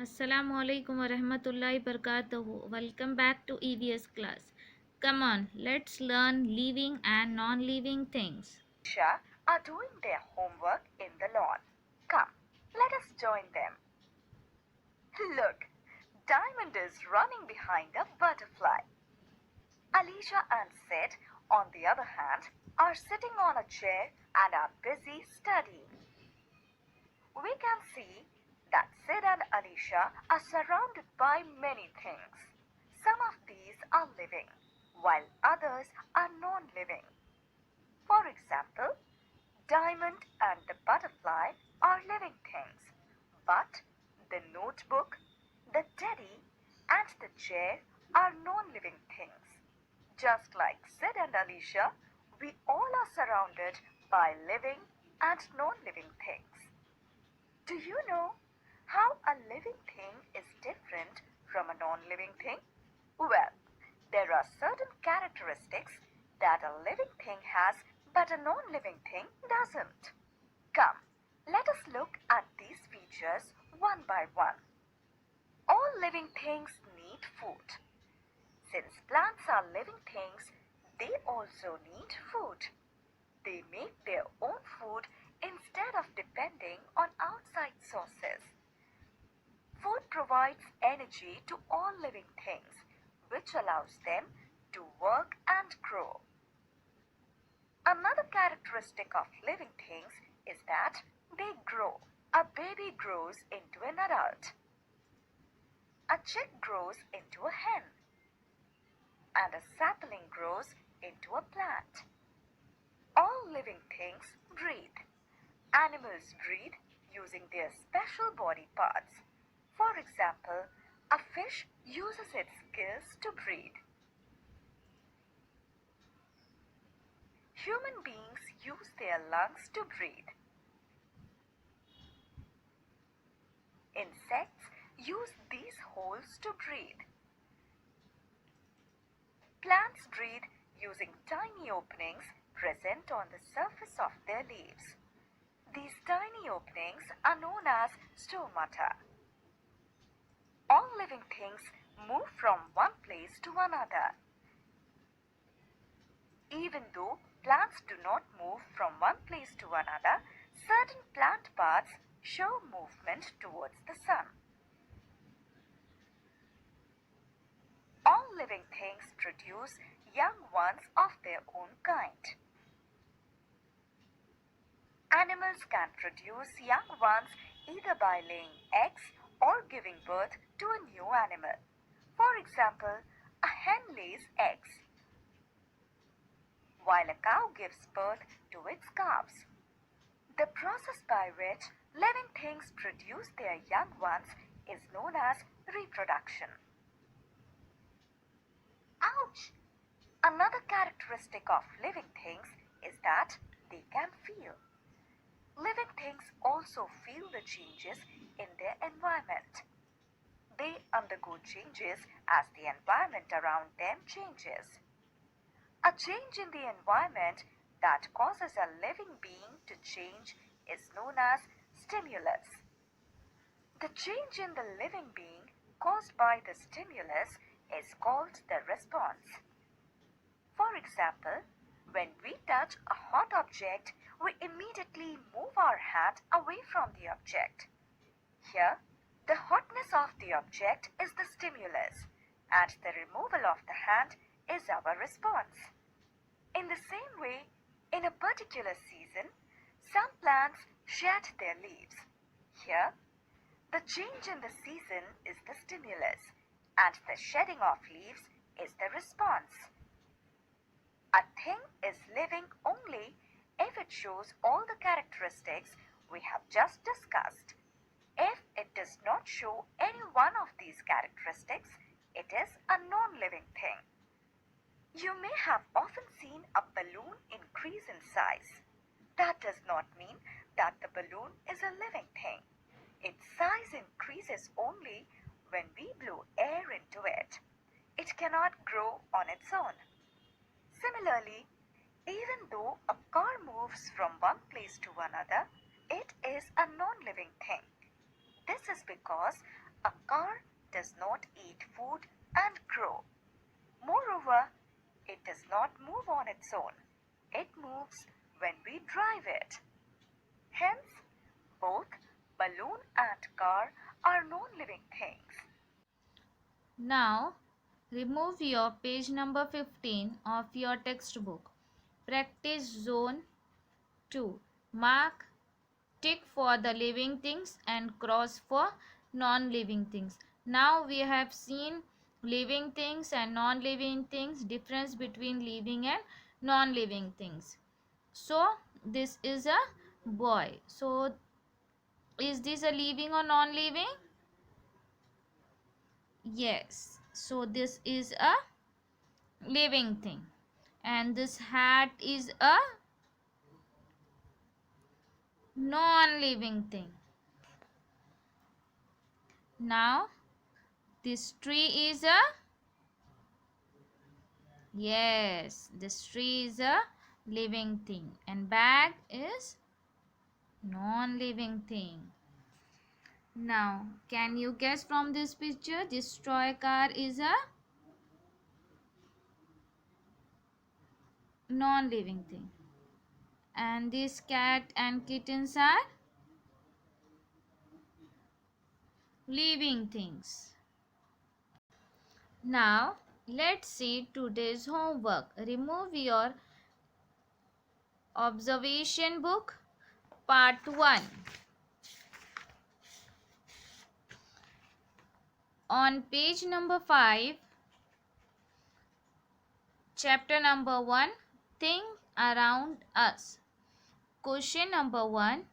Assalamu alaikum wa rahmatullahi barakatuhu. Welcome back to EVS class. Come on, let's learn living and non-living things. Isha are doing their homework in the lawn. Come, let us join them. Look, Diamond is running behind a butterfly. Alicia and Sid, on the other hand, are sitting on a chair and are busy studying. We can see that Sid and Alicia are surrounded by many things. Some of these are living, while others are non-living. For example, Diamond and the butterfly are living things, but the notebook, the teddy, and the chair are non-living things. Just like Sid and Alicia, we all are surrounded by living and non-living things. Do you know how a living thing is different from a non-living thing? Well, there are certain characteristics that a living thing has but a non-living thing doesn't. Come, let us look at these features one by one. All living things need food. Since plants are living things, they also need food. They make their own food instead of depending on outside sources. Food provides energy to all living things, which allows them to work and grow. Another characteristic of living things is that they grow. A baby grows into an adult. A chick grows into a hen. And a sapling grows into a plant. All living things breathe. Animals breathe using their special body parts. For example, a fish uses its gills to breathe. Human beings use their lungs to breathe. Insects use these holes to breathe. Plants breathe using tiny openings present on the surface of their leaves. These tiny openings are known as stomata. All living things move from one place to another. Even though plants do not move from one place to another, certain plant parts show movement towards the sun. All living things produce young ones of their own kind. Animals can produce young ones either by laying eggs or giving birth to a new animal. For example, a hen lays eggs, while a cow gives birth to its calves. The process by which living things produce their young ones is known as reproduction. Ouch! Another characteristic of living things is that they can feel. Living things also feel the changes in their environment. They undergo changes as the environment around them changes. A change in the environment that causes a living being to change is known as stimulus. The change in the living being caused by the stimulus is called the response. For example, when we touch a hot object, we immediately move our hand away from the object. Here, the hotness of the object is the stimulus, and the removal of the hand is our response. In the same way, in a particular season, some plants shed their leaves. Here, the change in the season is the stimulus, and the shedding of leaves is the response. A thing is living only if it shows all the characteristics we have just discussed. If it does not show any one of these characteristics, it is a non-living thing. You may have often seen a balloon increase in size. That does not mean that the balloon is a living thing. Its size increases only when we blow air into it. It cannot grow on its own. Similarly, even though a car moves from one place to another, it is a non-living thing. This is because A car does not eat food and grow. Moreover, it does not move on its own. It moves when we drive it. Hence, both balloon and car are non-living things. Now, remove your page number 15 of your textbook. Practice zone 2. Mark tick for the living things and cross for non-living things. Now we have seen living things and non-living things, difference between living and non-living things. So this is a boy. So is this a living or non-living? Yes. So this is a living thing. And this hat is a non-living thing. Now this tree is a, yes, this tree is a living thing and bag is non-living thing. Now can you guess from this picture, this toy car is a non-living thing and this cat and kittens are living things. Now let's see today's homework. Remove your observation book, part 1. On page number 5, chapter number 1, Think Around Us. Question number 1,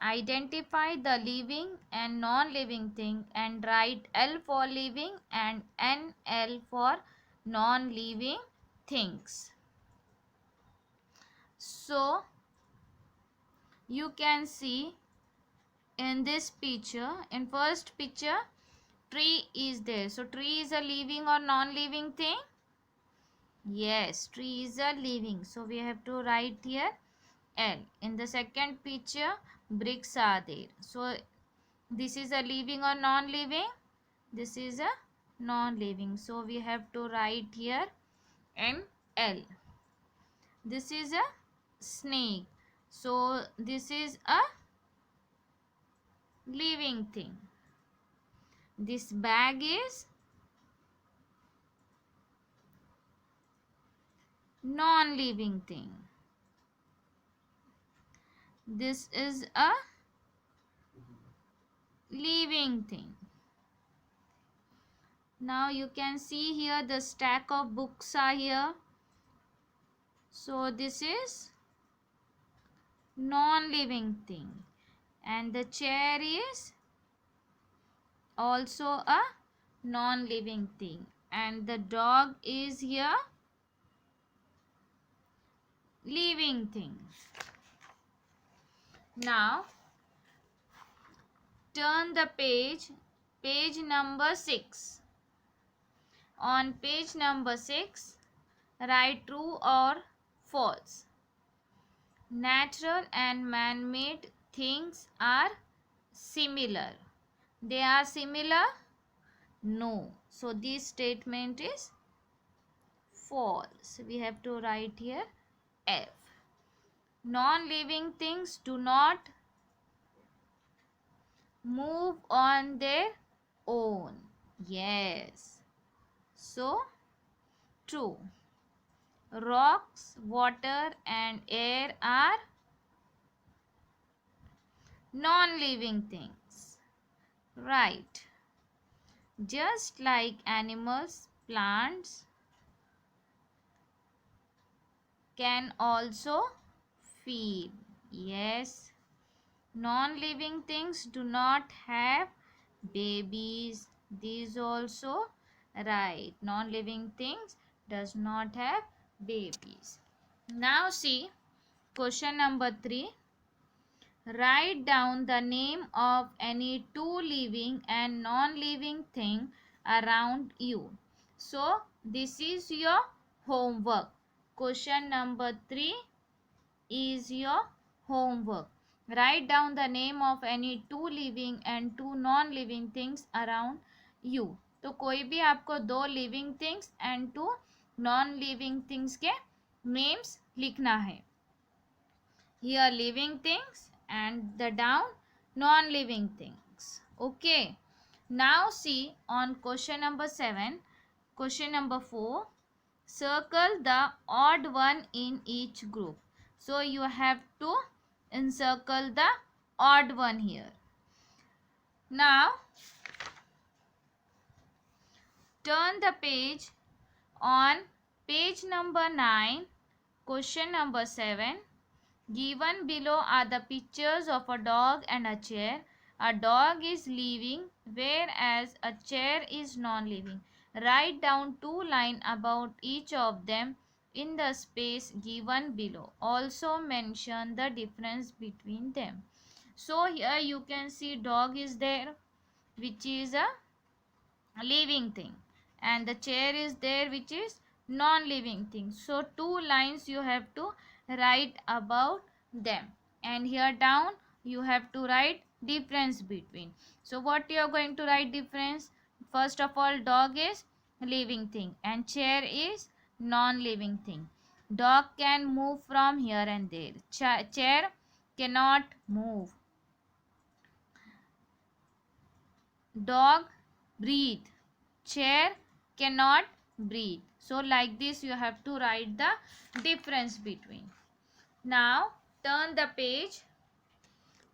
identify the living and non-living thing and write L for living and NL for non-living things. So you can see in this picture, in first picture, tree is there. So tree is a living or non-living thing? Yes, tree is a living. So we have to write here L. In the second picture, bricks are there. So this is a living or non-living? This is a non-living. So we have to write here NL. This is a snake. So this is a living thing. This bag is non-living thing. This is a living thing. Now you can see here the stack of books are here. So this is non-living thing and the chair is also a non-living thing and the dog is here living thing. Now turn the page number 6. On page number 6, write true or false. Natural and man-made things are similar. They are similar? No. So this statement is false. We have to write here F. Non-living things do not move on their own. Yes. So true. Rocks, water and air are non-living things. Right. Just like animals, plants can also feel. Yes. Non-living things do not have babies. These also right. Non-living things does not have babies. Now see question number 3. Write down the name of any two living and non-living thing around you. So this is your homework. Question number 3 is your homework. Write down the name of any two living and two non-living things around you. तो कोई भी आपको दो living things and two non living things के names लिखना है. Here living things and the down non-living things. Okay. Now see on question number 7, question number 4. Circle the odd one in each group. So you have to encircle the odd one here. Now turn the page on page number 9, question number 7. Given below are the pictures of a dog and a chair. A dog is living whereas a chair is non-living. Write down two lines about each of them in the space given below. Also mention the difference between them. So here you can see dog is there, which is a living thing, and the chair is there, which is non-living thing. So two lines you have to write about them, and here down you have to write difference between. So what you are going to write difference? First of all, dog is living thing and chair is non-living thing. Dog can move from here and there. Chair cannot move. Dog breathe. Chair cannot breathe. So like this you have to write the difference between. Now turn the page.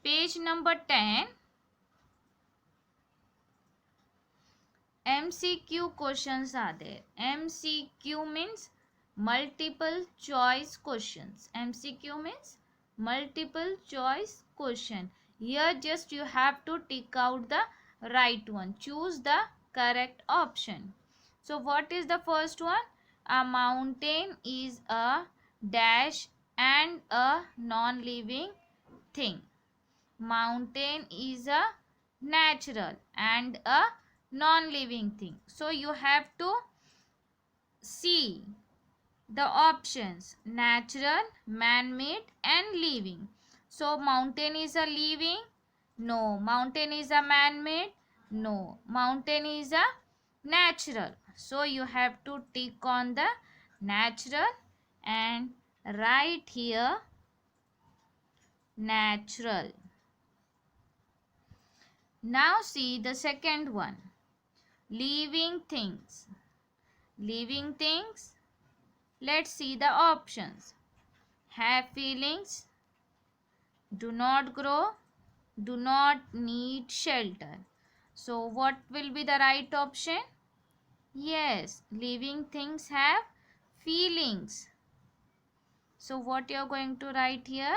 Page number 10. MCQ questions are there. MCQ means multiple choice questions. MCQ means multiple choice question. Here just you have to tick out the right one. Choose the correct option. So what is the first one? A mountain is a dash and a non-living thing. Mountain is a natural and a non-living thing. So you have to see the options: natural, man-made and living. So mountain is a living? No. Mountain is a man-made? No. Mountain is a natural. So you have to tick on the natural and write here natural. Now see the second one. Living things. Living things. Let's see the options. Have feelings, do not grow, do not need shelter. So what will be the right option? Yes, living things have feelings. So what you are going to write here?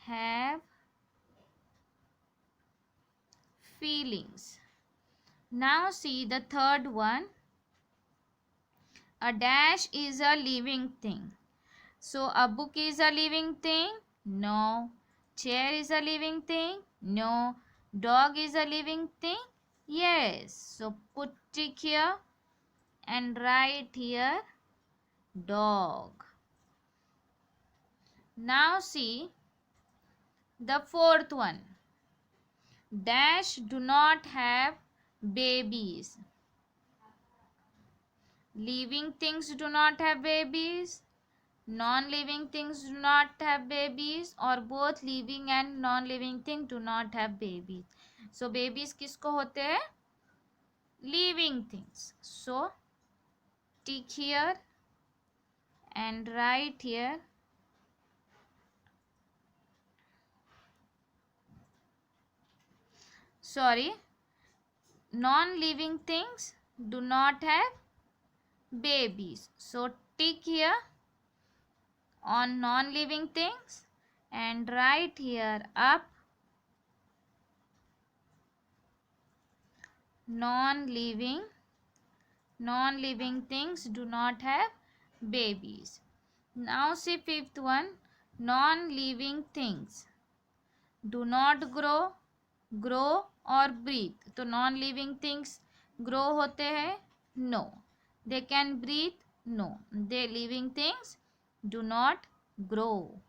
Have feelings. Now see the third one. A dash is a living thing. So a book is a living thing? No. Chair is a living thing? No. Dog is a living thing? Yes. So put tick here and write here dog. Now see the fourth one. Dash do not have babies. Living things do not have babies. Non-living things do not have babies, or both living and non-living thing do not have babies. So babies किसको होते हैं? Living things. So tick here and write here non-living things do not have babies. So tick here on non-living things and write here up non-living things do not have babies. Now see fifth one. Non-living things do not grow, or breathe. तो non-living things grow होते हैं? No. They can breathe? No. They living things do not grow.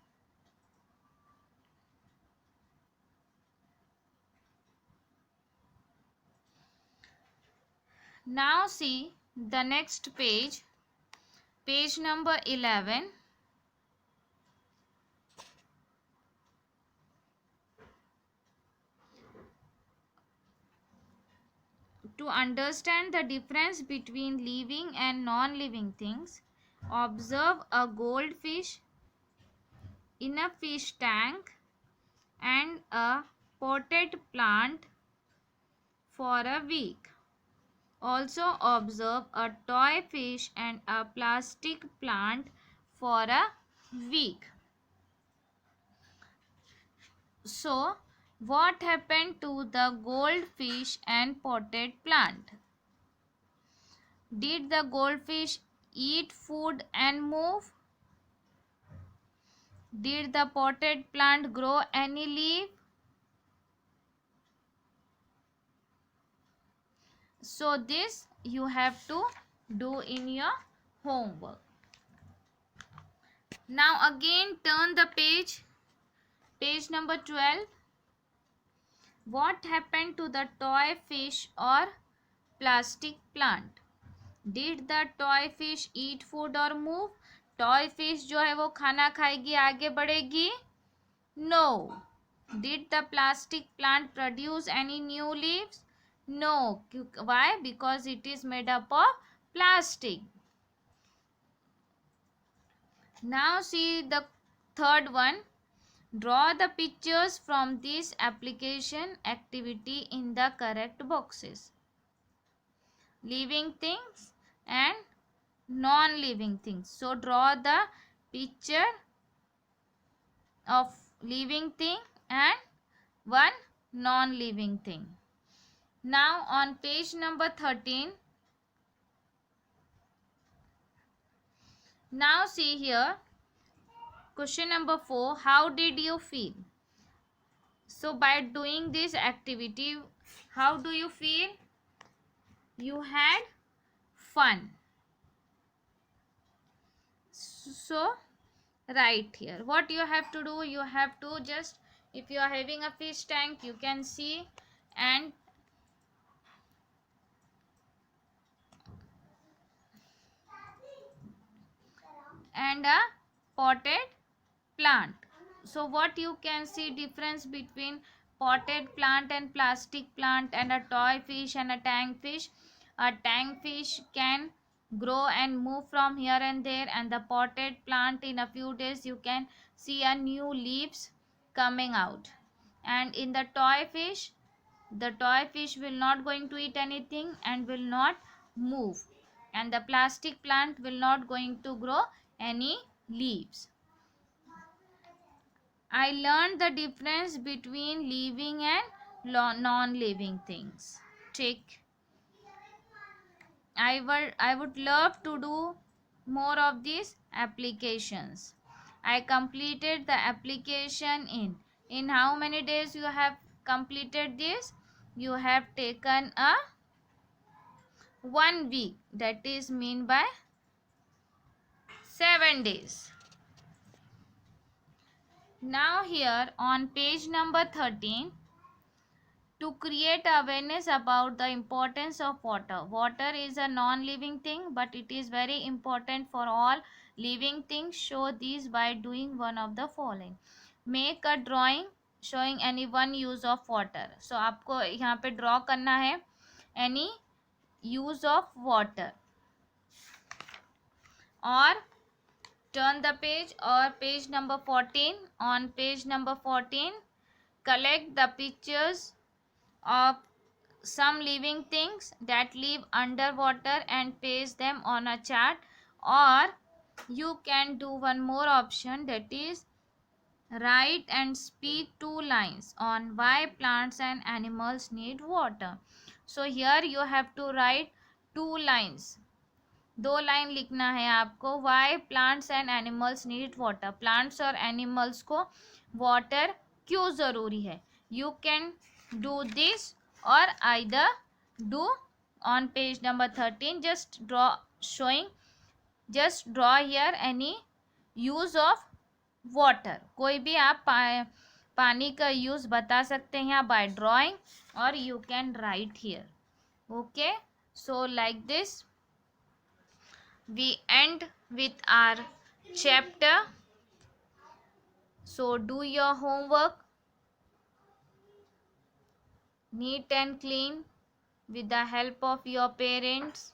Now see the next page, page number 11. To understand the difference between living and non-living things, observe a goldfish in a fish tank and a potted plant for a week. Also observe a toy fish and a plastic plant for a week. So, what happened to the goldfish and potted plant? Did the goldfish eat food and move? Did the potted plant grow any leaf? So this you have to do in your homework. Now again turn the page, page number 12. What happened to the toy fish or plastic plant? Did the toy fish eat food or move? Toy fish जो है वो खाना खाएगी, आगे बढ़ेगी? No. Did the plastic plant produce any new leaves? No. Why? Because it is made up of plastic. Now see the third one. Draw the pictures from this application activity in the correct boxes. Living things and non-living things. So draw the picture of living thing and one non-living thing. Now on page number 13. Now see here, question number 4. How did you feel? So by doing this activity, how do you feel? You had fun. So write here. What you have to do? You have to just, if you are having a fish tank, you can see, and a potted plant. So what you can see difference between potted plant and plastic plant and a toy fish and a tank fish? A tank fish can grow and move from here and there, and the potted plant in a few days you can see a new leaves coming out. And in the toy fish will not going to eat anything and will not move, and the plastic plant will not going to grow any leaves. I learned the difference between living and non-living things. Tick. I would love to do more of these applications. I completed the application in how many days you have completed this? You have taken a 1 week, that is mean by 7 days. Now here on page number 13, to create awareness about the importance of water. Water is a non-living thing, but it is very important for all living things. Show these by doing one of the following. Make a drawing showing any one use of water. So आपको यहाँ पे draw करना है any use of water. और turn the page or page number 14. On page number 14, collect the pictures of some living things that live underwater and paste them on a chart. Or you can do one more option, that is write and speak 2 lines on why plants and animals need water. So here you have to write 2 lines. 2 line लिखना है आपको. Why plants and animals need water. Plants और animals को water क्यों ज़रूरी है. You can do this और either do on page number 13 just draw showing, just draw here any use of water. कोई भी आप पानी का यूज़ बता सकते हैं बाय ड्राइंग, और you can write here. Okay, So like this we end with our chapter. So do your homework neat and clean with the help of your parents.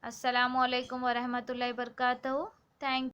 Assalamu alaikum wa rahmatullahi wa barakatuh. Thank